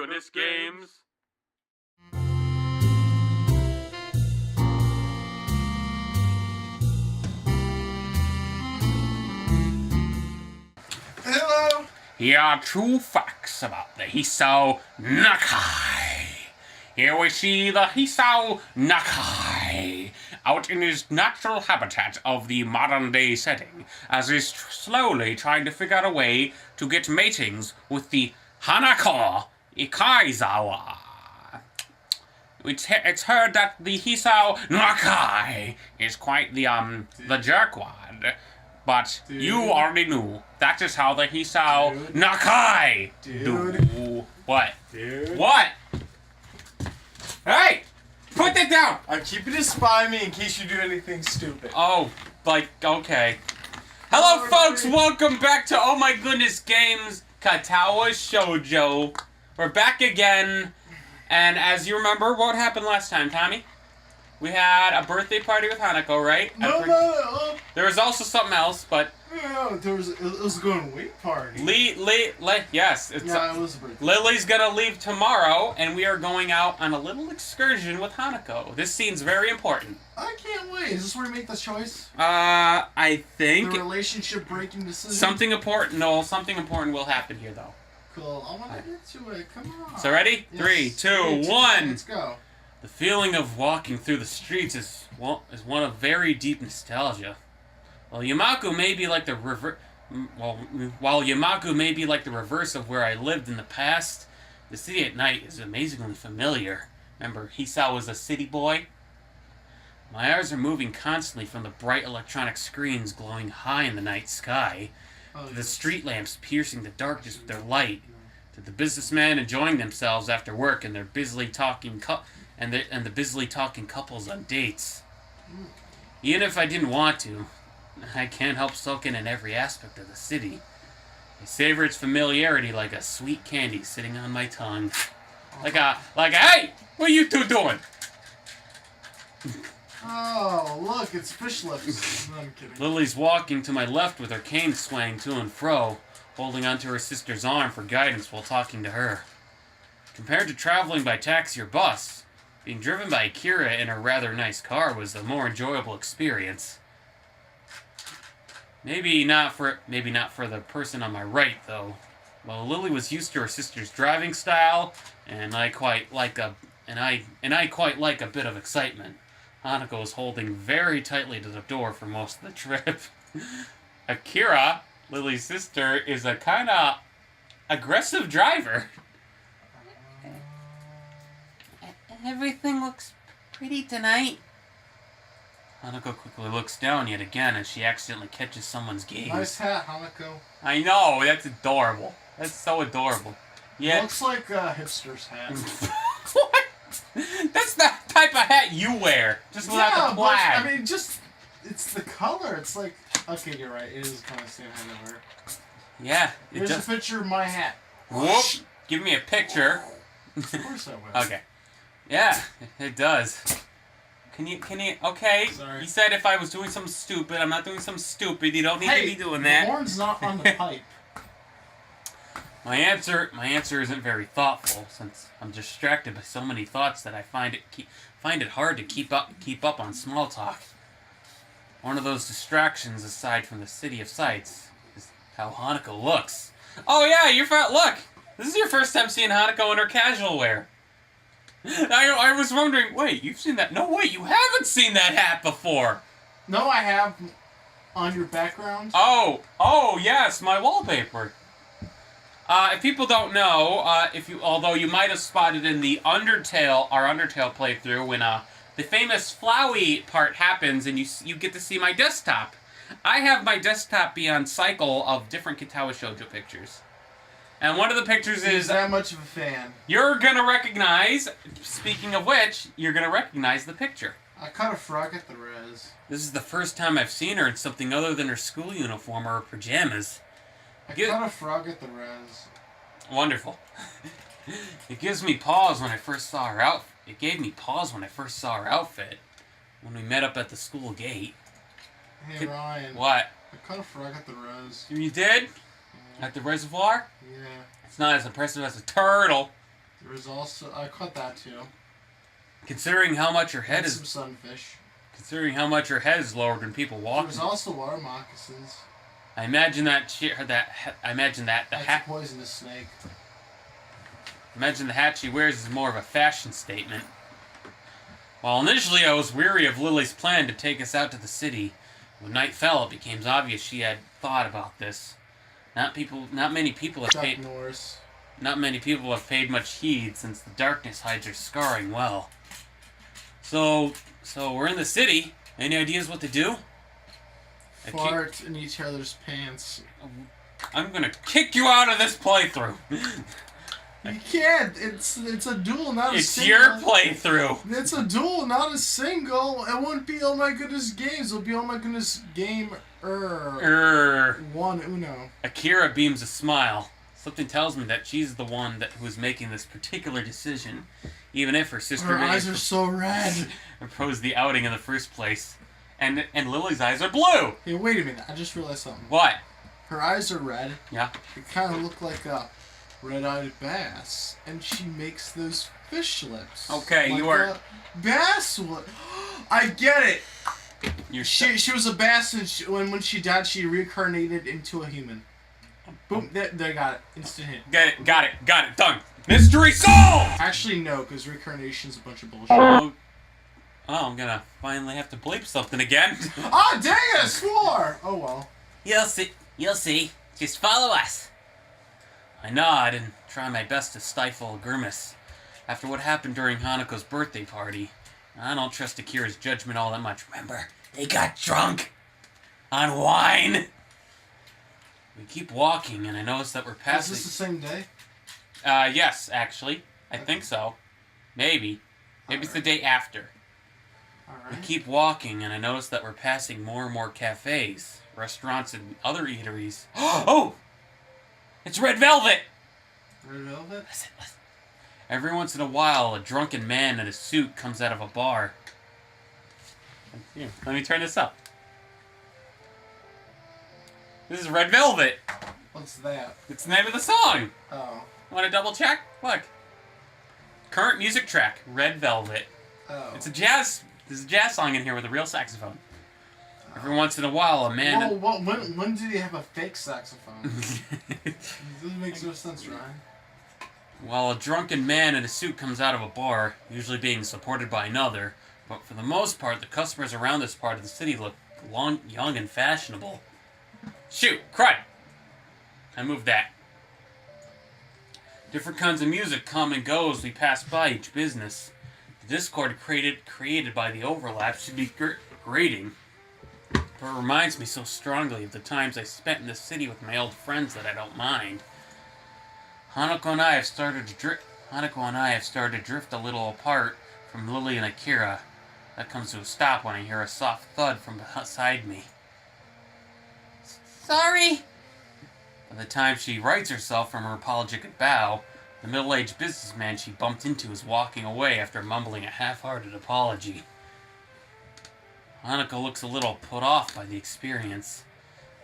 goodness, games! Hello! Here are true facts about the Hisao Nakai. Here we see the Hisao Nakai out in his natural habitat of the modern-day setting, as he's slowly trying to figure out a way to get matings with the Hanako Ikaizawa. It's heard that the Hisao Nakai is quite the jerkwad. But you already knew. That is how the Hisao Nakai do. What? Dude. What? Hey! Put that down! I'm keeping it by me in case you do anything stupid. Oh, okay. Hello, folks! Welcome back to Oh My Goodness Games Katawa Shoujo. We're back again. And as you remember, what happened last time, Tommy? We had a birthday party with Hanako, right? No. There was also something else, but... No, it was a going away party. Yes. It was a birthday. Lily's gonna leave tomorrow, and we are going out on a little excursion with Hanako. This scene's very important. I can't wait. Is this where you make the choice? I think... The relationship breaking decision? Something important will happen here, though. Cool. I want to get to it. Come on. So ready? Yes. 3, 2, 1. Let's go. The feeling of walking through the streets is one of very deep nostalgia. While Yamaku may be like the reverse of where I lived in the past, the city at night is amazingly familiar. Remember, Hisao was a city boy? My eyes are moving constantly from the bright electronic screens glowing high in the night sky, to the street lamps piercing the darkness with their light, to the businessmen enjoying themselves after work and their busily talking the busily talking couples on dates. Even if I didn't want to, I can't help soaking in every aspect of the city. I savor its familiarity like a sweet candy sitting on my tongue. Like a, hey! What are you two doing? Oh, look, it's fish lips. No, I'm kidding. Lily's walking to my left with her cane swaying to and fro, holding onto her sister's arm for guidance while talking to her. Compared to traveling by taxi or bus, being driven by Akira in her rather nice car was a more enjoyable experience. Maybe not for the person on my right, though. Well, Lily was used to her sister's driving style, and I quite like a bit of excitement. Hanako was holding very tightly to the door for most of the trip. Akira, Lily's sister, is a kinda aggressive driver. Everything looks pretty tonight. Hanako quickly looks down yet again as she accidentally catches someone's gaze. Nice hat, Hanako. I know, that's adorable. That's so adorable. Yeah. Looks like a hipster's hat. What? That's the type of hat you wear. Just without the plaid. I mean, it's the color. It's like, okay, you're right. It is kind of the same hat I wear. Yeah. Here's a picture of my hat. Whoop. Give me a picture. Of course I will. Okay. Yeah, it does. Can you, okay. Sorry. You said if I was doing something stupid, I'm not doing something stupid. You don't need to be doing that. The horn's not on the pipe. My answer isn't very thoughtful, since I'm distracted by so many thoughts that I find it hard to keep up on small talk. One of those distractions, aside from the city of sights, is how Hanako looks. Oh yeah, look! This is your first time seeing Hanako in her casual wear. I was wondering, wait, you've seen that? No, wait, you haven't seen that hat before! No, I have. On your background? Oh, yes, my wallpaper. If people don't know, although you might have spotted in the our Undertale playthrough, when the famous Flowey part happens and you get to see my desktop. I have my desktop be on cycle of different Katawa Shoujo pictures. And one of the pictures is... that much of a fan. You're gonna recognize, speaking of which, you're gonna recognize the picture. I caught a frog at the res. This is the first time I've seen her in something other than her school uniform or her pajamas. I caught a frog at the res. Wonderful. It gave me pause when I first saw her outfit. When we met up at the school gate. Hey, Ryan. What? I caught a frog at the res. You did? Yeah. At the reservoir? Yeah. It's not as impressive as a turtle. There was also I caught that too. Considering how much her head And is, some sunfish. considering how much her head is lowered when people walk. There was also water moccasins. I imagine that I imagine that the That's hat. a poisonous snake. Imagine the hat she wears is more of a fashion statement. While initially I was weary of Lily's plan to take us out to the city, when night fell, it became obvious she had thought about this. Not many people have Chuck paid. Norris. Not many people have paid much heed since the darkness hides her scarring well. So we're in the city. Any ideas what to do? Fart in each other's pants. I'm gonna kick you out of this playthrough. You can't. It's a duel, not a single. It's your playthrough. It's a duel, not a single. It won't be Oh My Goodness Games. It'll be Oh My Goodness Game. One Uno. Akira beams a smile. Something tells me that she's the one who is making this particular decision, even if her sister. Her eyes are so red. Proposed the outing in the first place, and Lily's eyes are blue. Hey, wait a minute! I just realized something. What? Her eyes are red. Yeah. It kind of look like a red-eyed bass, and she makes those fish lips. Okay, like you are. A bass lip. I get it. You're. She was a bass, and when she died, she reincarnated into a human. Boom! They got it. Instant hit. Got it. Done. Mystery solved. Actually, no, because reincarnation's a bunch of bullshit. Oh, I'm gonna finally have to bleep something again. Ah, dang it! I swore. Oh well. You'll see. Just follow us. I nod and try my best to stifle a grimace. After what happened during Hanako's birthday party, I don't trust Akira's judgment all that much. Remember, they got drunk on wine. We keep walking, and I notice that we're passing. Is this the same day? Yes, actually. I think so. Maybe. Maybe it's the day after. Alright. We keep walking, and I notice that we're passing more and more cafes, restaurants, and other eateries. Oh! It's Red Velvet! Red Velvet? Listen. Every once in a while, a drunken man in a suit comes out of a bar. Here, let me turn this up. This is Red Velvet. What's that? It's the name of the song. Oh. Want to double check? Look. Current music track, Red Velvet. Oh. There's a jazz song in here with a real saxophone. Every once in a while, a man... Whoa, when did he have a fake saxophone? This makes no sense, Ryan. While a drunken man in a suit comes out of a bar, usually being supported by another, but for the most part, the customers around this part of the city look young and fashionable. Shoot! Crud! I moved that. Different kinds of music come and go as we pass by each business. The discord created by the overlap should be grating. But it reminds me so strongly of the times I spent in the city with my old friends that I don't mind. Hanako and I have started to drift a little apart from Lily and Akira. That comes to a stop when I hear a soft thud from beside me. Sorry! By the time she rights herself from her apologetic bow, the middle-aged businessman she bumped into is walking away after mumbling a half-hearted apology. Hanako looks a little put off by the experience,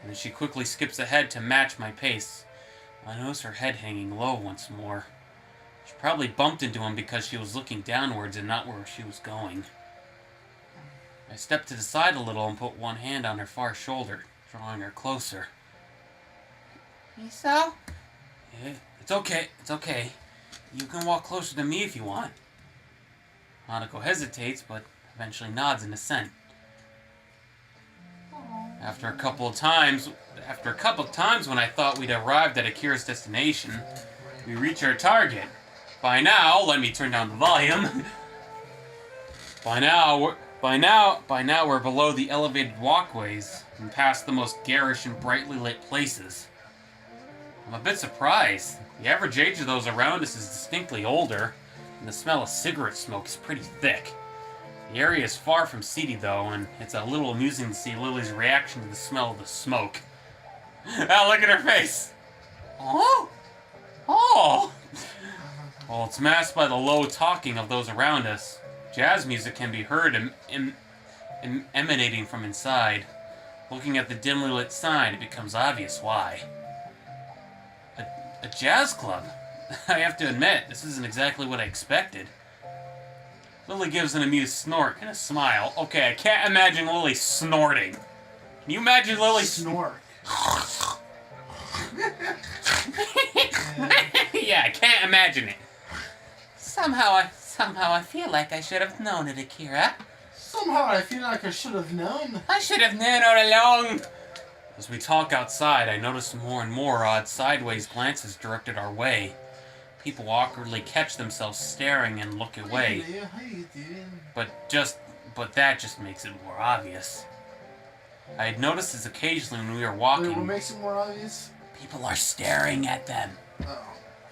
and then she quickly skips ahead to match my pace. I notice her head hanging low once more. She probably bumped into him because she was looking downwards and not where she was going. I stepped to the side a little and put one hand on her far shoulder, drawing her closer. Miso? Yeah, it's okay. You can walk closer to me if you want. Hanako hesitates, but eventually nods in assent. After a couple of times when I thought we'd arrived at Akira's destination, we reach our target. By now, let me turn down the volume. By now we're below the elevated walkways and past the most garish and brightly lit places. I'm a bit surprised. The average age of those around us is distinctly older, and the smell of cigarette smoke is pretty thick. The area is far from seedy though, and it's a little amusing to see Lily's reaction to the smell of the smoke. Ah, look at her face! Oh! Well, it's masked by the low talking of those around us. Jazz music can be heard emanating from inside. Looking at the dimly lit sign, it becomes obvious why. A jazz club? I have to admit, this isn't exactly what I expected. Lily gives an amused snort and a smile. Okay, I can't imagine Lily snorting. Can you imagine Lily Snort. Yeah, I can't imagine it. Somehow I feel like I should have known it, Akira. Somehow I feel like I should have known. I should have known all along. As we talk outside, I notice more and more odd sideways glances directed our way. People awkwardly catch themselves staring and look away. Hey, how you doing? But that just makes it more obvious. I had noticed this occasionally when we were Wait, walking. what makes it more obvious? People are staring at them. Oh.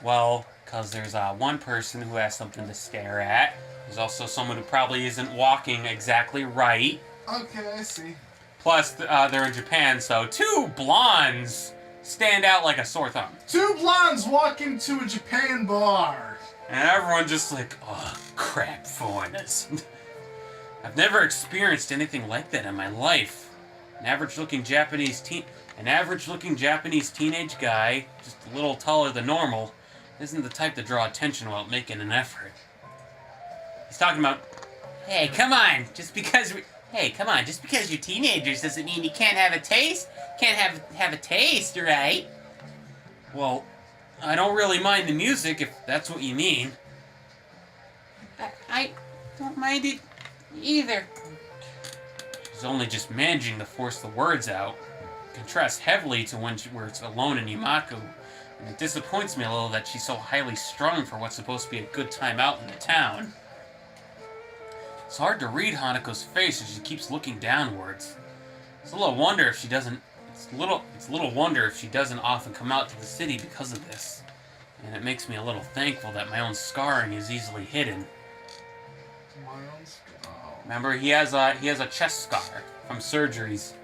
Well, because there's one person who has something to stare at. There's also someone who probably isn't walking exactly right. Okay, I see. Plus, they're in Japan, so 2 blondes stand out like a sore thumb. 2 blondes walk into a Japan bar. And everyone just like, oh, crap, foreigners. I've never experienced anything like that in my life. An average-looking Japanese teenage guy, just a little taller than normal, isn't the type to draw attention while making an effort. He's talking about, hey, come on, just because you're teenagers doesn't mean you can't have a taste. Can't have a taste, right? Well, I don't really mind the music, if that's what you mean. I don't mind it either. He's only just managing to force the words out. It contrasts heavily to when we're alone in Yamaku, and it disappoints me a little that she's so highly strung for what's supposed to be a good time out in the town. It's hard to read Hanako's face as she keeps looking downwards. It's a little wonder if she doesn't often come out to the city because of this. And it makes me a little thankful that my own scarring is easily hidden. My own scar. Remember, he has a chest scar from surgeries.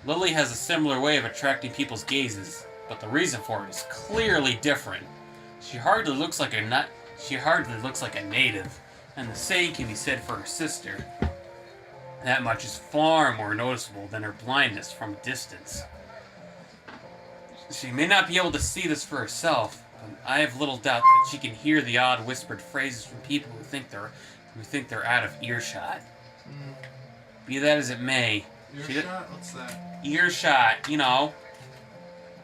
Lily has a similar way of attracting people's gazes, but the reason for it is clearly different. She hardly looks like a native, and the same can be said for her sister. That much is far more noticeable than her blindness from a distance. She may not be able to see this for herself, but I have little doubt that she can hear the odd whispered phrases from people who think they're out of earshot. Be that as it may. Earshot? What's that? Earshot, you know.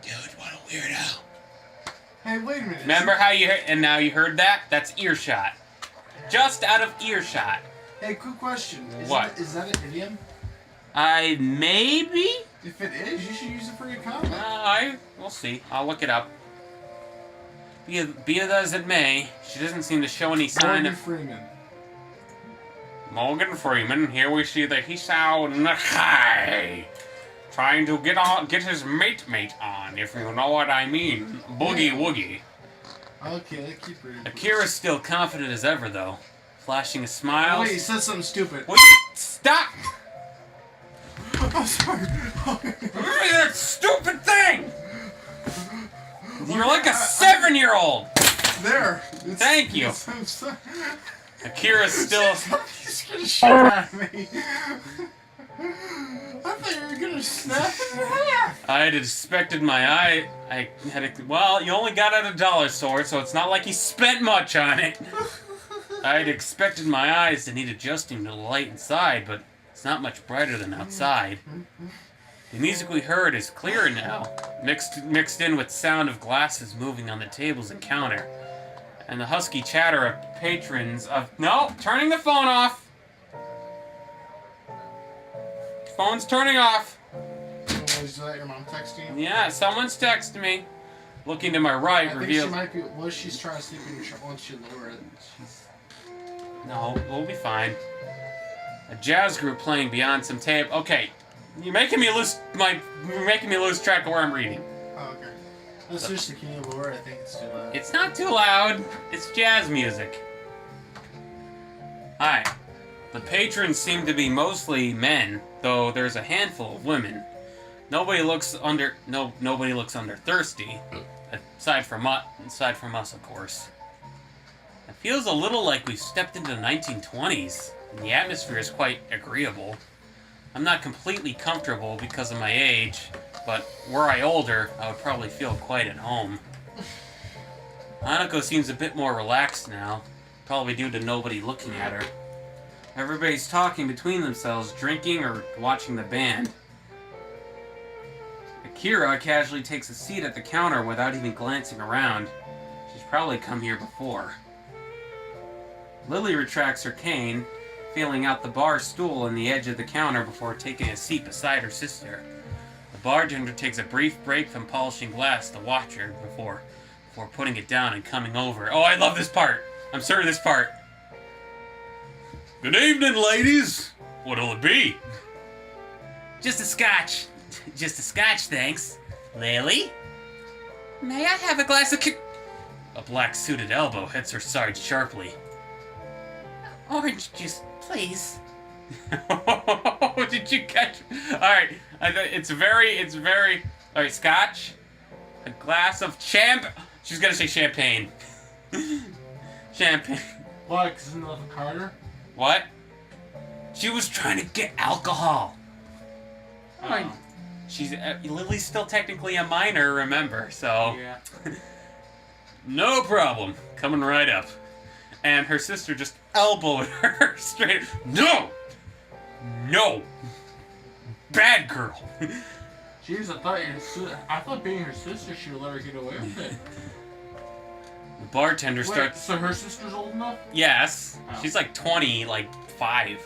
Dude, what a weirdo. Hey, wait a minute. Remember how now you heard that? That's earshot. Just out of earshot. Hey, quick question. Is that an idiom? Maybe? If it is, you should use it for your comment. We'll see. I'll look it up. Be it as it may, she doesn't seem to show any sign of... Morgan Freeman. Here we see the Hisao Nakai trying to get his mate on, if you know what I mean. Boogie woogie. Okay, keep reading. Akira's still confident as ever, though. Flashing a smile. Wait, he said something stupid. Wait, stop! I'm sorry. That stupid thing! You're like a 7-year-old! There. Thank you. I'm sorry. Akira's still... He's gonna shoot at me. I thought you were gonna snap it in half. I had expected my eye... Well, you only got out a dollar store, so it's not like you spent much on it. I had expected my eyes to need adjusting to the light inside, but it's not much brighter than outside. The music we heard is clearer now, mixed in with sound of glasses moving on the tables and counter, and the husky chatter of patrons of... No! Turning the phone off! Phone's turning off! Was that your mom texting you? Yeah, someone's texting me. Looking to my right reveals... I think she might be... she's trying to sleep in your truck once you lower it. No, we'll be fine. A jazz group playing beyond some tape. Okay, you're making me lose track of where I'm reading. Oh, okay. No, seriously, can you lower it? I think it's too loud. It's not too loud. It's jazz music. Hi. The patrons seem to be mostly men, though there's a handful of women. Nobody looks thirsty, aside from us, of course. It feels a little like we've stepped into the 1920s, and the atmosphere is quite agreeable. I'm not completely comfortable because of my age, but were I older, I would probably feel quite at home. Hanako seems a bit more relaxed now, probably due to nobody looking at her. Everybody's talking between themselves, drinking or watching the band. Akira casually takes a seat at the counter without even glancing around. She's probably come here before. Lily retracts her cane, feeling out the bar stool on the edge of the counter before taking a seat beside her sister. The bartender takes a brief break from polishing glass to watch her before putting it down and coming over. Oh, I love this part! I'm certain of this part. Good evening, ladies! What'll it be? Just a scotch. Just a scotch, thanks. Lily? May I have a glass of A black-suited elbow hits her side sharply. Orange juice, please. Did you catch? Alright, it's very... Alright, scotch. A glass of She's gonna say champagne. Champagne. What? Because isn't that a Carter? What? She was trying to get alcohol. Oh. She's Lily's still technically a minor, remember? So Yeah. no problem. Coming right up. And her sister just elbowed her straight. No, no, bad girl. Jeez, I thought being her sister, she would let her get away with it. The bartender starts. So her sister's old enough? Yes, Oh. she's like 20, like 5.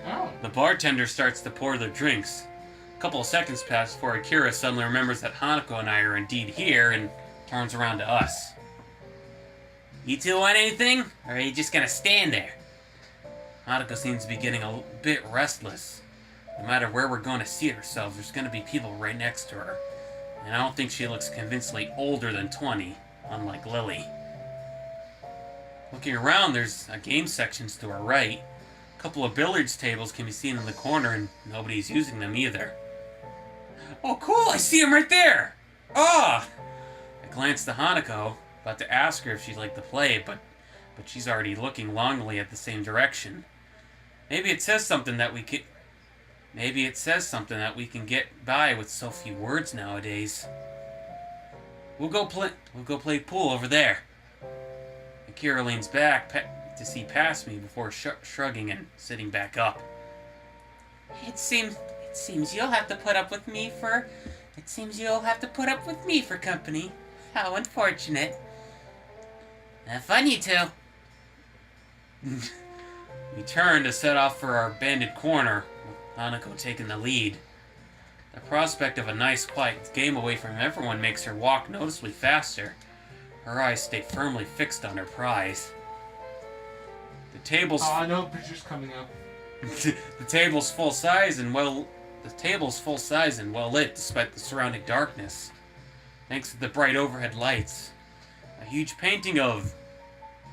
Oh. The bartender starts to pour their drinks. A couple of seconds pass before Akira suddenly remembers that Hanako and I are indeed here and turns around to us. You two want anything? Or are you just gonna stand there? Hanako seems to be getting a bit restless. No matter where we're going to seat ourselves, there's gonna be people right next to her. And I don't think she looks convincingly older than 20, unlike Lily. Looking around, there's a game sections to our right. A couple of billiards tables can be seen in the corner, and nobody's using them either. Oh, cool! I see him right there! Ah! I glanced to Hanako, about to ask her if she'd like to play, but she's already looking longingly at the same direction. Maybe it says something that we can get by with so few words nowadays. We'll go play pool over there. Akira leans back to see past me before shrugging and sitting back up. It seems you'll have to put up with me for company. How unfortunate. Have fun, you two. We turn to set off for our banded corner, with Hanako taking the lead. The prospect of a nice, quiet game away from everyone makes her walk noticeably faster. Her eyes stay firmly fixed on her prize. The table's... Oh, I know a picture's coming up. The table's full size and well lit despite the surrounding darkness. Thanks to the bright overhead lights, a huge painting of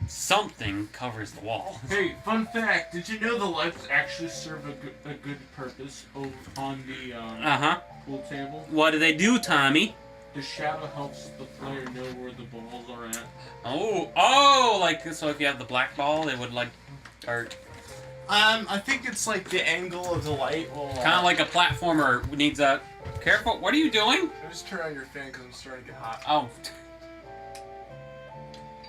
something covers the wall. Hey, fun fact, did you know the lights actually serve a good purpose on the pool table? What do they do, Tommy? The shadow helps the player know where the balls are at. Oh, like, so if you have the black ball, it would like, or... I think it's like the angle of the light will... Kind of like a platformer needs a... Careful, what are you doing? I just turn on your fan because I'm starting to get hot. Oh.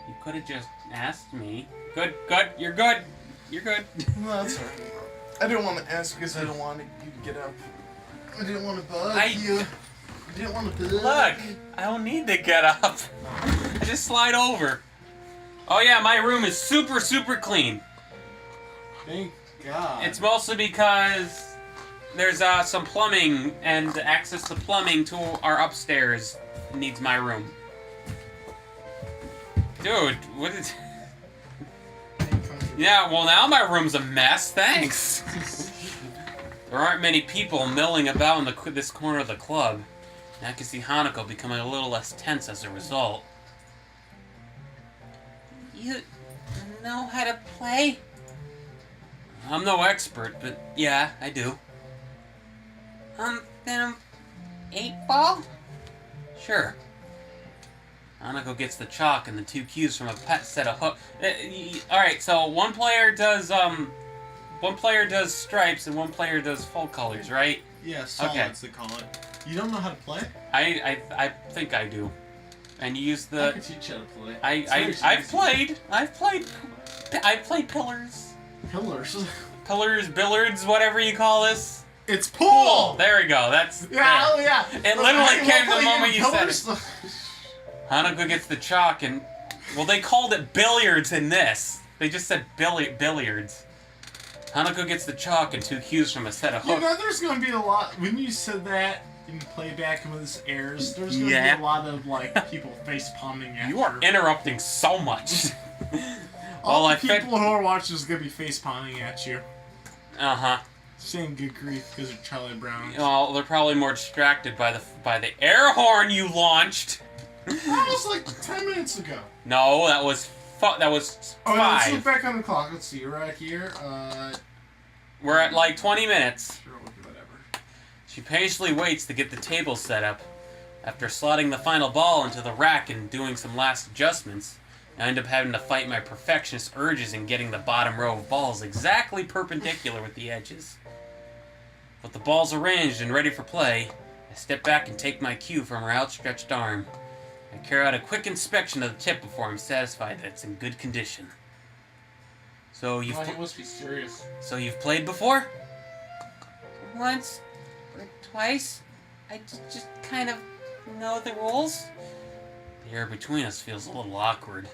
You could have just asked me. Good, you're good. You're good. No, that's alright. I didn't want to ask because I don't want you to get up. I didn't want to bug you. I didn't want to bug Look, you. I don't need to get up. I just slide over. Oh yeah, my room is super, super clean. Thank God. It's mostly because there's some plumbing, and access to plumbing to our upstairs needs my room. Dude, what is... Yeah, well now my room's a mess, thanks. There aren't many people milling about in this corner of the club, and I can see Hanako becoming a little less tense as a result. You know how to play? I'm no expert, but yeah, I do. Then 8-ball? Sure. Hanako gets the chalk and the 2 cues from a pet set of hook. Alright, so one player does stripes and one player does full colors, right? Yeah, solids Okay. they call it. You don't know how to play? I think I do. And you use I the... can teach you how to play. I've played Pillars. Pillars. Pillars, billiards, whatever you call this. It's pool! There we go. That's... Yeah, oh yeah. It literally came the moment you said it. Hanako gets the chalk and... Well, they called it billiards in this. They just said billiards. Hanako gets the chalk and 2 cues from a set of hooks. You know, there's going to be a lot... When you said that in playback and when this airs, there's going to be a lot of, like, people face-palming at you. You are interrupting so much. All the people who are watching is going to be face-palming at you. Uh-huh. Saying good grief because of Charlie Brown. Well, they're probably more distracted by the air horn you launched. That was like 10 minutes ago. No, that was 5. Let's look back on the clock. Let's see. We're at here. We're at like 20 minutes. Sure, whatever. She patiently waits to get the table set up. After slotting the final ball into the rack and doing some last adjustments, I end up having to fight my perfectionist urges in getting the bottom row of balls exactly perpendicular with the edges. With the balls arranged and ready for play, I step back and take my cue from her outstretched arm. I carry out a quick inspection of the tip before I'm satisfied that it's in good condition. So you've he must be serious. So you've played before? Once or twice. I just kind of know the rules. The air between us feels a little awkward.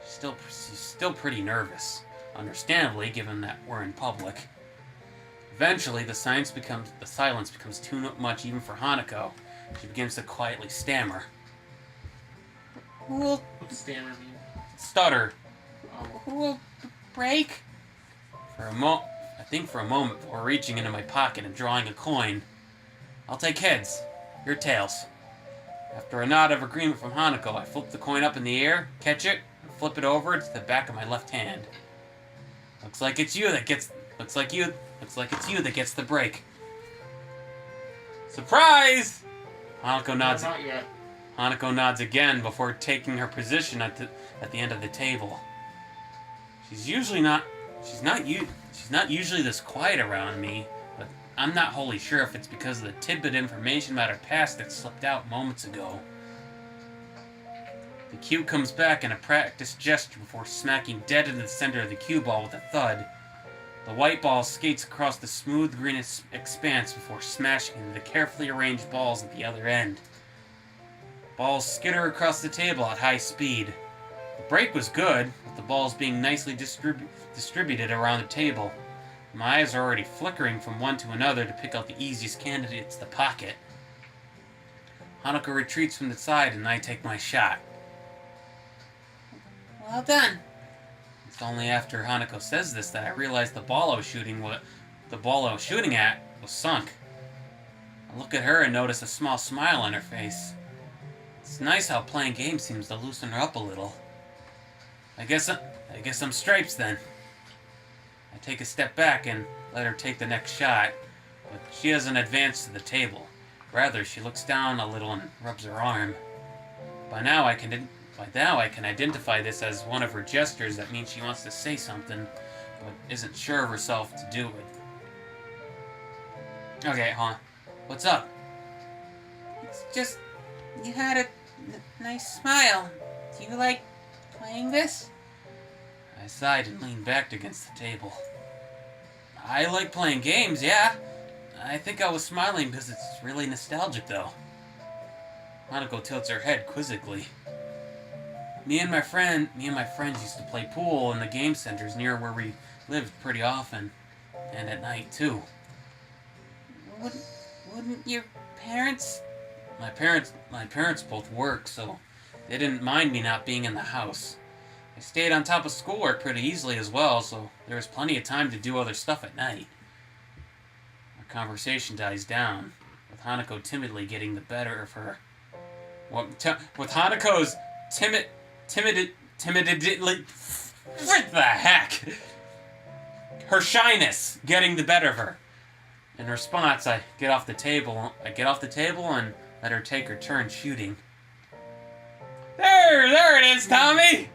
She's still pretty nervous, understandably, given that we're in public. Eventually, the silence becomes too much even for Hanako. She begins to quietly stammer. What's stammer mean? Stutter. Oh. Who will break? For a moment before reaching into my pocket and drawing a coin. I'll take heads. Your tails. After a nod of agreement from Hanako, I flip the coin up in the air, catch it, and flip it over to the back of my left hand. Looks like it's you that gets the break. Surprise! Hanako nods. No, not yet. Hanako nods again before taking her position at the end of the table. She's not usually this quiet around me, but I'm not wholly sure if it's because of the tidbit information about her past that slipped out moments ago. The cue comes back in a practiced gesture before smacking dead into the center of the cue ball with a thud. The white ball skates across the smooth green expanse before smashing into the carefully arranged balls at the other end. Balls skitter across the table at high speed. The break was good, with the balls being nicely distributed around the table. My eyes are already flickering from one to another to pick out the easiest candidates to pocket. Hanako retreats from the side and I take my shot. Well done. It's only after Hanako says this that I realize the ball I was shooting at was sunk. I look at her and notice a small smile on her face. It's nice how playing games seems to loosen her up a little. I guess I'm stripes then. I take a step back and let her take the next shot, but she doesn't advance to the table. Rather, she looks down a little and rubs her arm. By now I can identify this as one of her gestures that means she wants to say something, but isn't sure of herself to do it. Okay, what's up? It's just, you had a nice smile. Do you like playing this? I sighed and leaned back against the table. I like playing games, yeah. I think I was smiling because it's really nostalgic, though. Hanako tilts her head quizzically. Me and my friends used to play pool in the game centers near where we lived pretty often, and at night too. Wouldn't your parents? My parents both work, so they didn't mind me not being in the house. I stayed on top of schoolwork pretty easily as well, so there was plenty of time to do other stuff at night. Our conversation dies down, with Hanako timidly getting the better of her. With Hanako's timidly, what the heck? Her shyness getting the better of her. In response, I get off the table and let her take her turn shooting. There it is, Tommy.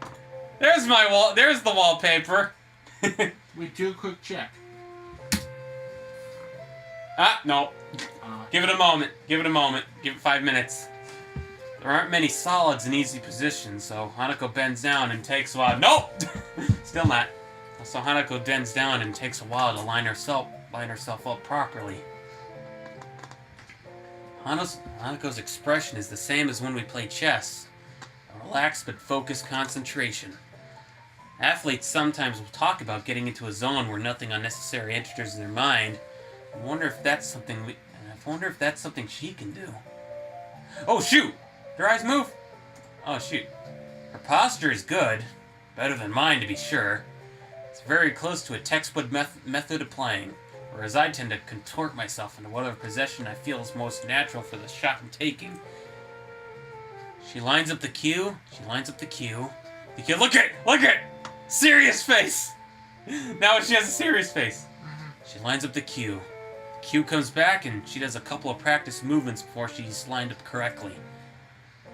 There's the wallpaper. We do a quick check. No. Give it a moment. Give it 5 minutes. There aren't many solids in easy positions, so Hanako bends down and takes a while. Nope! Still not. So Hanako bends down and takes a while to line herself up properly. Hanako's expression is the same as when we play chess. A relaxed but focused concentration. Athletes sometimes will talk about getting into a zone where nothing unnecessary enters their mind. I wonder if that's something she can do. Oh shoot! Her eyes move! Oh shoot. Her posture is good. Better than mine, to be sure. It's very close to a textbook method of playing, whereas I tend to contort myself into whatever position I feel is most natural for the shot I'm taking. She lines up the cue. The cue, look at! Serious face! Now she has a serious face. She lines up the cue. The cue comes back and she does a couple of practice movements before she's lined up correctly.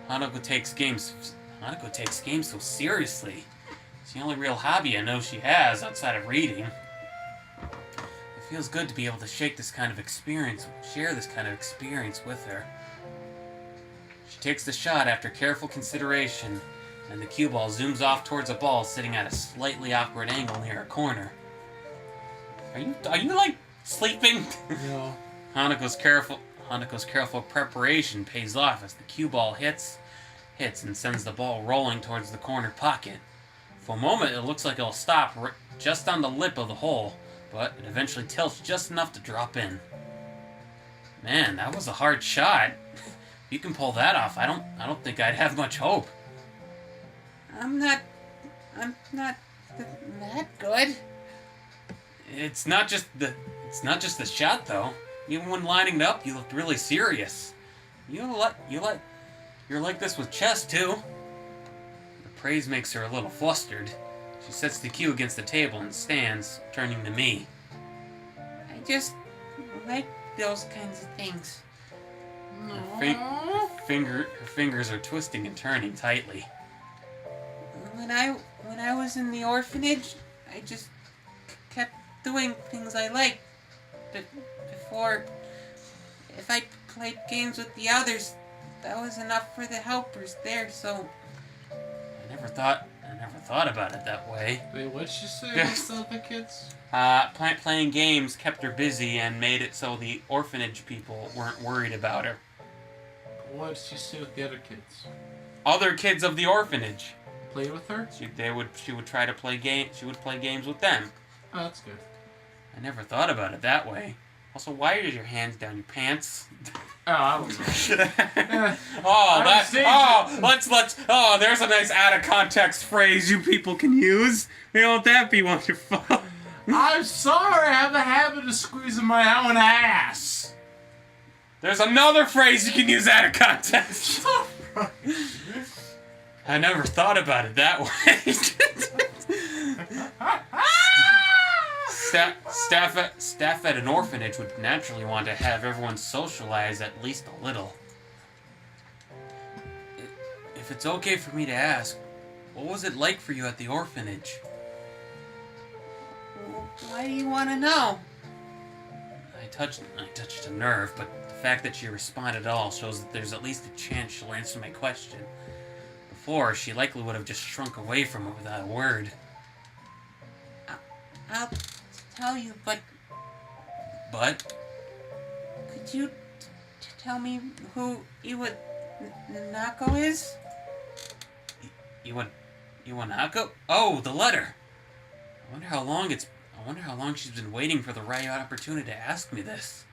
Hanako takes games so seriously. It's the only real hobby I know she has outside of reading. It feels good to be able to share this kind of experience with her. She takes the shot after careful consideration, and the cue ball zooms off towards a ball sitting at a slightly awkward angle near a corner. Are you like sleeping? No. Hanako's careful preparation pays off as the cue ball hits and sends the ball rolling towards the corner pocket. For a moment, it looks like it'll stop just on the lip of the hole, but it eventually tilts just enough to drop in. Man, that was a hard shot. If you can pull that off, I don't think I'd have much hope. I'm not that good. It's not just the shot though. Even when lining it up, you looked really serious. You're like this with chess too. The praise makes her a little flustered. She sets the cue against the table and stands, turning to me. I just like those kinds of things. Her fingers are twisting and turning tightly. When I was in the orphanage, I just kept doing things I liked. But before, if I played games with the others, that was enough for the helpers there, so I never thought about it that way. Wait, what'd she say about the other kids? Playing games kept her busy and made it so the orphanage people weren't worried about her. What did she say with the other kids? Other kids of the orphanage. Play with her? She would try to play games with them. Oh, that's good. I never thought about it that way. Also, why are your hands down your pants? Oh, I don't know. There's a nice out of context phrase you people can use. Won't that be wonderful? I'm sorry, I have a habit of squeezing my own ass. There's another phrase you can use out of context. I never thought about it that way. Staff at an orphanage would naturally want to have everyone socialize at least a little. If it's okay for me to ask, what was it like for you at the orphanage? Why do you want to know? I touched a nerve, but the fact that she responded at all shows that there's at least a chance she'll answer my question. Before, she likely would have just shrunk away from it without a word. I'll tell you, but... But? Could you tell me who Iwanako is? Iwanako? Oh, the letter! I wonder how long she's been waiting for the right opportunity to ask me this.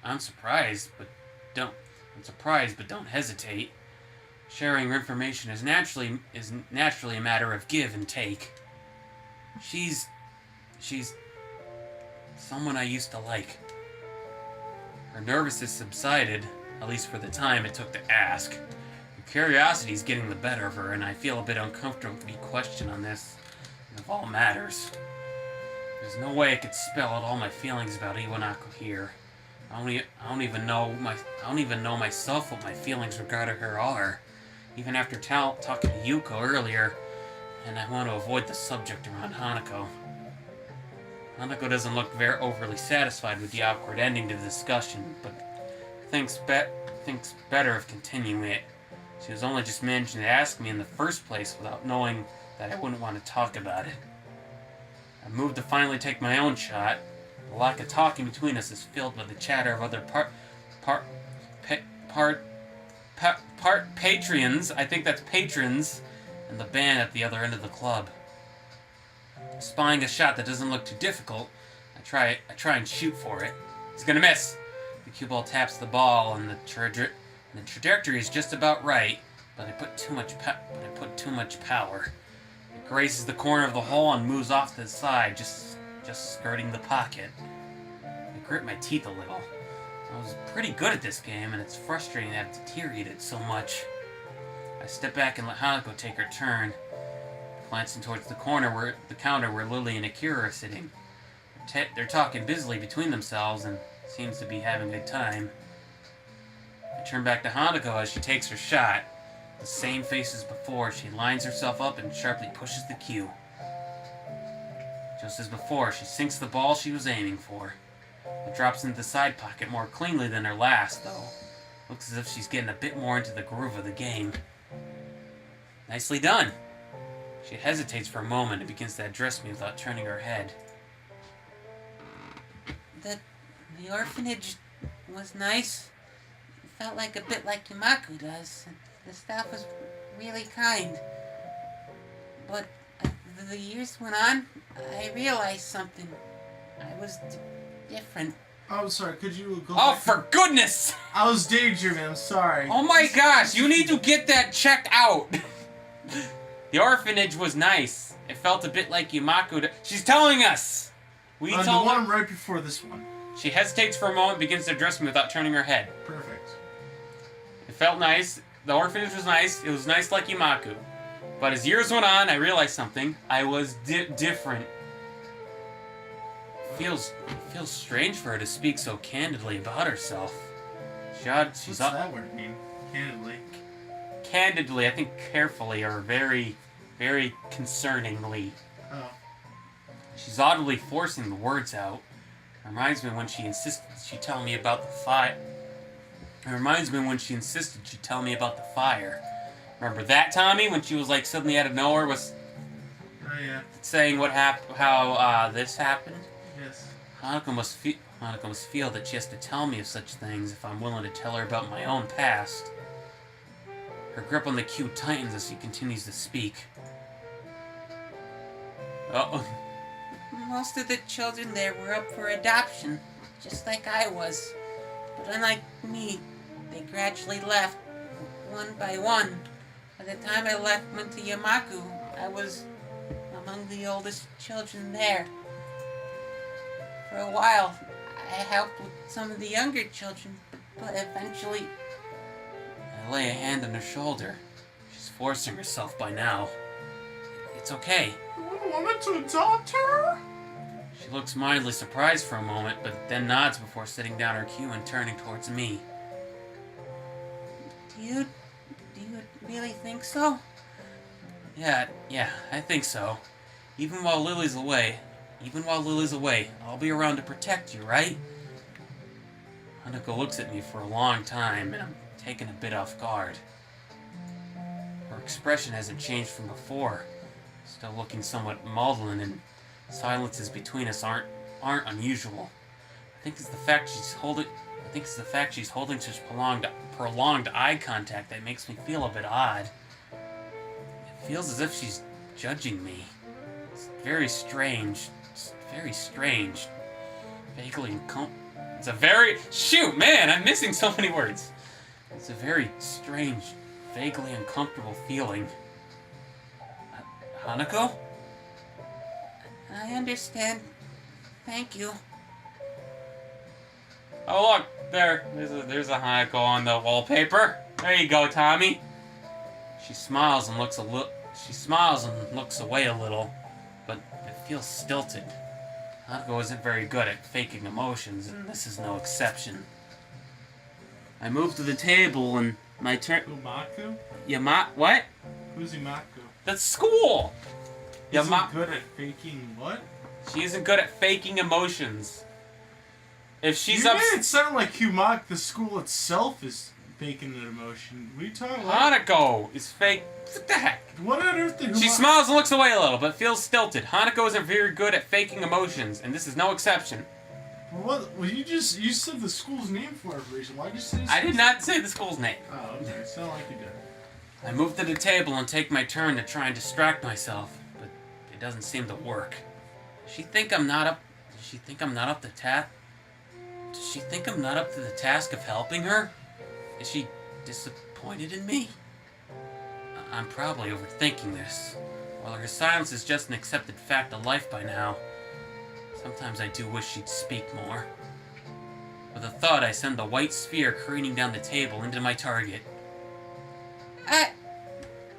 I'm surprised, but don't hesitate. Sharing information is naturally a matter of give and take. She's someone I used to like. Her nervousness subsided, at least for the time it took to ask. Her curiosity's getting the better of her, and I feel a bit uncomfortable to be questioned on this, of all matters. There's no way I could spell out all my feelings about Iwanako here. I don't even know myself what my feelings regarding her are. Even after talking to Yuko earlier, and I want to avoid the subject around Hanako. Hanako doesn't look very overly satisfied with the awkward ending to the discussion, but thinks better of continuing it. She was only just managing to ask me in the first place without knowing that I wouldn't want to talk about it. I moved to finally take my own shot. The lack of talking between us is filled with the chatter of other patrons, I think that's patrons, and the band at the other end of the club. Spying a shot that doesn't look too difficult, I try and shoot for it. It's gonna miss. The cue ball taps the ball, and the trajectory is just about right, but I put too much power. It grazes the corner of the hole and moves off to the side, just skirting the pocket. I grit my teeth a little. I was pretty good at this game, and it's frustrating to have deteriorated so much. I step back and let Hanako take her turn, glancing towards the counter where Lily and Akira are sitting. They're talking busily between themselves and seems to be having a good time. I turn back to Hanako as she takes her shot. The same face as before, she lines herself up and sharply pushes the cue. Just as before, she sinks the ball she was aiming for. It drops into the side pocket more cleanly than her last, though. Looks as if she's getting a bit more into the groove of the game. Nicely done. She hesitates for a moment and begins to address me without turning her head. The orphanage was nice. It felt like a bit like Yumaku does. The staff was really kind. But as the years went on, I realized something. I was different. Oh, sorry, could you go Oh, back? for goodness! I was daydreaming, I'm sorry. Oh my gosh, you need to get that checked out! The orphanage was nice. It felt a bit like Yumaku. She's telling us! We The told her. one right before this one. She hesitates for a moment, begins to address me without turning her head. Perfect. It felt nice. The orphanage was nice. It was nice like Yumaku. But as years went on, I realized something. I was different. It feels strange for her to speak so candidly about herself. What's that word mean? Candidly. Candidly, I think carefully or very, very concerningly. Oh. She's audibly forcing the words out. It reminds me when she insisted she tell me about the fire. Remember that, Tommy? When she was like suddenly out of nowhere was Oh yeah. saying how this happened? Yes. Hanako must feel that she has to tell me of such things if I'm willing to tell her about my own past. Her grip on the cue tightens as she continues to speak. Uh-oh. Most of the children there were up for adoption, just like I was. But unlike me, they gradually left, one by one. By the time I went to Yumaku, I was among the oldest children there. For a while, I helped with some of the younger children, but eventually... I lay a hand on her shoulder. She's forcing herself by now. It's okay. You wouldn't want me to adopt her? She looks mildly surprised for a moment, but then nods before setting down her cue and turning towards me. Do you really think so? Yeah, I think so. Even while Lily's away, I'll be around to protect you, right? Hanako looks at me for a long time, and I'm taken a bit off guard. Her expression hasn't changed from before, still looking somewhat maudlin, and silences between us aren't unusual. I think it's the fact she's holding such prolonged eye contact that makes me feel a bit odd. It feels as if she's judging me. It's very strange. Vaguely It's a very... Shoot, man, I'm missing so many words. It's a very strange, vaguely uncomfortable feeling. Hanako? I understand. Thank you. Oh, look, there's a Hanako on the wallpaper. There you go, Tommy. She smiles and looks away a little, but it feels stilted. Hanako isn't very good at faking emotions, and this is no exception. I move to the table and my turn. Umaku? What? Who's Umaku? That's school. Isn't good at faking what? She isn't good at faking emotions. If she's You made it sound like Umaku, the school itself, is faking an emotion. What are you talking about? Hanako is fake. What the heck? What on earth did She smiles and looks away a little, but feels stilted. Hanako isn't very good at faking emotions, and this is no exception. What? Well, you said the school's name for a reason. Why'd you say? I did not say the school's name. Oh, okay. It sounded like you did. I move to the table and take my turn to try and distract myself, but it doesn't seem to work. Does she think I'm not up to task? Does she think I'm not up to the task of helping her? Is she disappointed in me? I'm probably overthinking this. While her silence is just an accepted fact of life by now, sometimes I do wish she'd speak more. With a thought, I send the white sphere careening down the table into my target.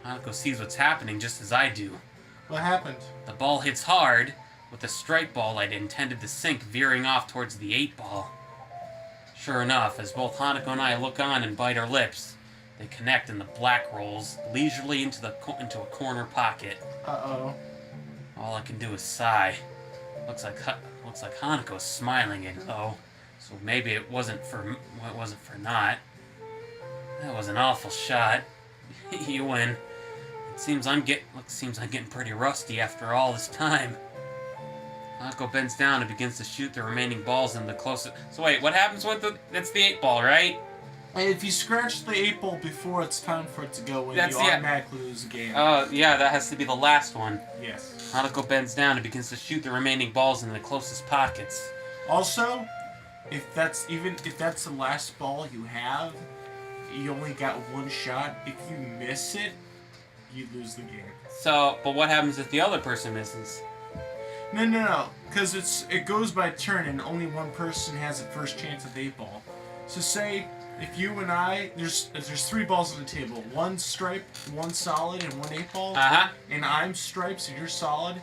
Hanako sees what's happening just as I do. What happened? The ball hits hard, with the strike ball I'd intended to sink veering off towards the 8-ball. Sure enough, as both Hanako and I look on and bite our lips, they connect and the black rolls leisurely into a corner pocket. Uh-oh. All I can do is sigh. Looks like Hanako's smiling it though, so maybe it wasn't for naught. That was an awful shot. You win. It seems I'm getting pretty rusty after all this time. Hanako bends down and begins to shoot the remaining balls in the closest. So wait, what happens with that's the 8-ball, right? And if you scratch the 8-ball before it's time for it to go in, That's you automatically lose the game. Yeah, that has to be the last one. Yes. Hanako bends down and begins to shoot the remaining balls in the closest pockets. Also, if that's the last ball you have, you only got one shot. If you miss it, you lose the game. So, but what happens if the other person misses? No. Because it goes by turn, and only one person has the first chance at the 8-ball. So say if you and I, there's 3 balls on the table. One stripe, one solid, and one 8-ball. And I'm striped, so you're solid.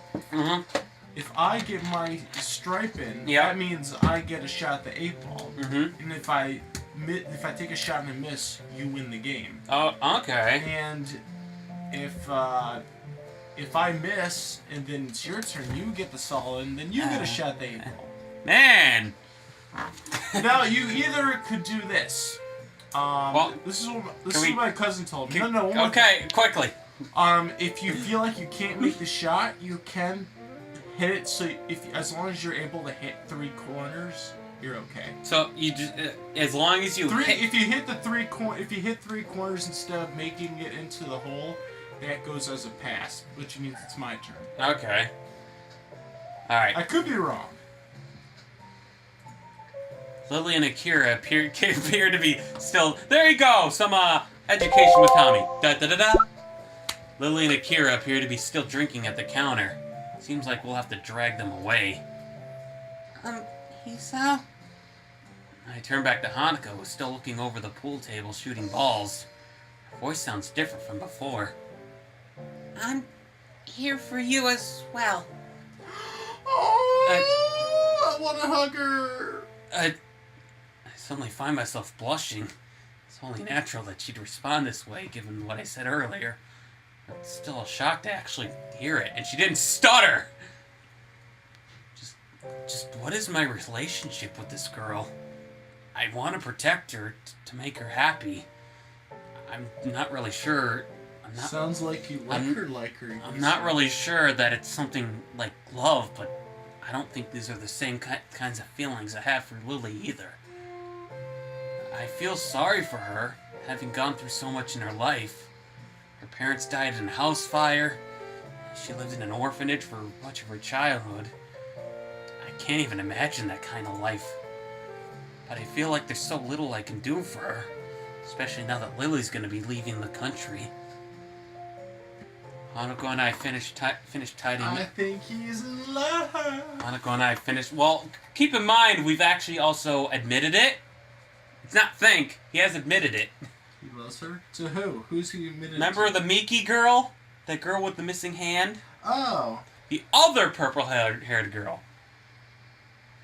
If I get my stripe in, that means I get a shot at the 8-ball. And if I take a shot and I miss, you win the game. Oh, okay. And if I miss and then it's your turn, you get the solid, and then you get a shot at the 8-ball. Man. Now you either could do this. This is what my cousin told me. Okay, quickly. If you feel like you can't make the shot, you can hit it. So as long as you're able to hit 3 corners, you're okay. So you just as long as you if you hit 3 corners instead of making it into the hole, that goes as a pass, which means it's my turn. Okay. All right. I could be wrong. Lily and Akira appear to be still. There you go. Some education with Tommy. Da da da da. Lily and Akira appear to be still drinking at the counter. Seems like we'll have to drag them away. Hisao? I turn back to Hanako, who's still looking over the pool table shooting balls. Her voice sounds different from before. I'm here for you as well. Oh, I want to hug her. I suddenly find myself blushing. It's only natural that she'd respond this way, given what I said earlier. But it's still a shock to actually hear it, and she didn't stutter! Just what is my relationship with this girl? I want to protect her, to make her happy. I'm not really sure. Sounds like you like her. I'm not really sure that it's something like love, but I don't think these are the same kinds of feelings I have for Lily either. I feel sorry for her, having gone through so much in her life. Her parents died in a house fire. She lived in an orphanage for much of her childhood. I can't even imagine that kind of life. But I feel like there's so little I can do for her, especially now that Lily's going to be leaving the country. Hanako and I finished tidying. I think he's in love. Hanako and I finished. Well, keep in mind we've actually also admitted it. It's not think. He has admitted it. He loves her? To who? Who's he admitted Remember to? the Miki girl? That girl with the missing hand? Oh. The other purple-haired girl.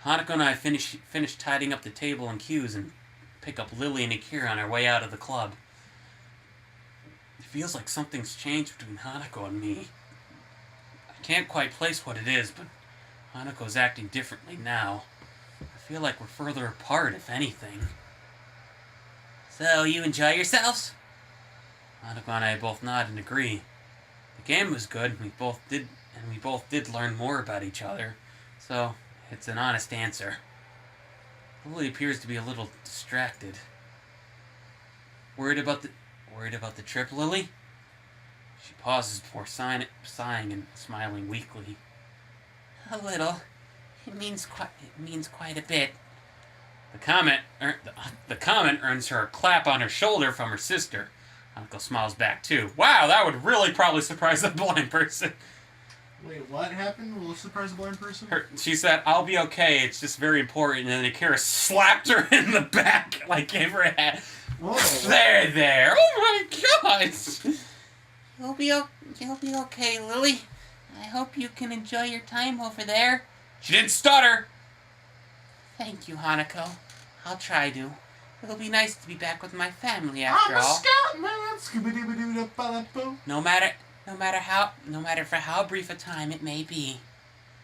Hanako and I finished tidying up the table and cues and pick up Lily and Akira on our way out of the club. It feels like something's changed between Hanako and me. I can't quite place what it is, but Hanako's acting differently now. I feel like we're further apart, if anything. So, you enjoy yourselves? Hanako and I both nod and agree. The game was good, and we both did learn more about each other. So, it's an honest answer. Lily appears to be a little distracted. Worried about the trip, Lily? She pauses before sighing and smiling weakly. A little. It means quite a bit. The comment earns her a clap on her shoulder from her sister. Uncle smiles back too. Wow, that would really probably surprise a blind person. Wait, what happened? Will it surprise a blind person? She said, "I'll be okay. It's just very important." And then Akira slapped her in the back, like gave her a hat. Whoa. There. Oh my God. You'll be okay, Lily. I hope you can enjoy your time over there. She didn't stutter. Thank you, Hanako. I'll try to. It'll be nice to be back with my family after I'm a all. scout man. Scooby-Doo-ba-doo-ba-da-boo. No matter for how brief a time it may be.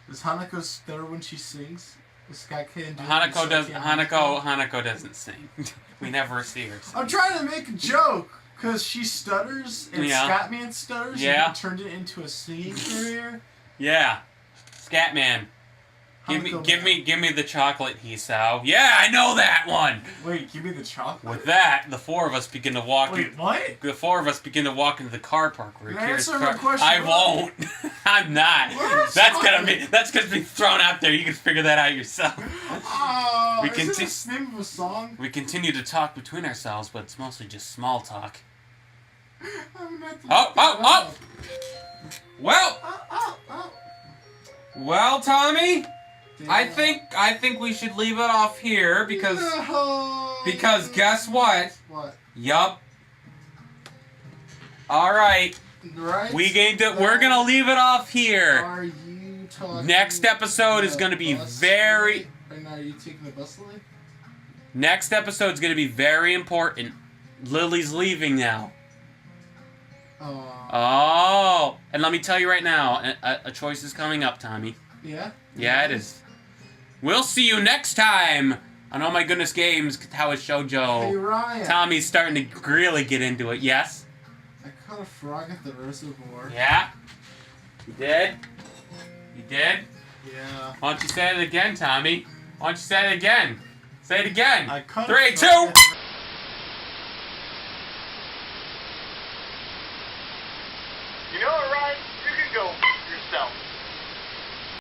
Does Hanako stutter when she sings? The Sky Kid Hanako doesn't sing. We never see her sing. I'm trying to make a joke because she stutters and Scatman stutters. Yeah. And turned it into a singing career. Yeah, Scatman. Give me the chocolate, Hisao. Yeah, I know that one. Wait, give me the chocolate. With that, the four of us begin to walk. Wait, what? The four of us begin to walk into the car park where Akira's Answer my car. question. I won't. I'm not. That's gonna be thrown out there. You can figure that out yourself. Oh, We is this the name of a song? We continue to talk between ourselves, but it's mostly just small talk. I'm gonna have to Oh! look it Well, up. well, Tommy. Damn. I think we should leave it off here because No. guess what? What? Yup. All right. Right? We're gonna leave it off here. Are you talking? Next episode is gonna be very. Right now, are you taking the bus lane? Next episode is gonna be very important. Lily's leaving now. Oh, and let me tell you right now, a choice is coming up, Tommy. Yeah? Yeah, it is. We'll see you next time on Oh My Goodness Games, Katawa Shoujo. Hey, Ryan. Tommy's starting to really get into it, yes? I caught a frog at the reservoir. Yeah? You did? You did? Yeah. Why don't you say it again, Tommy? Why don't you say it again? Say it again. I caught 3, a frog 2...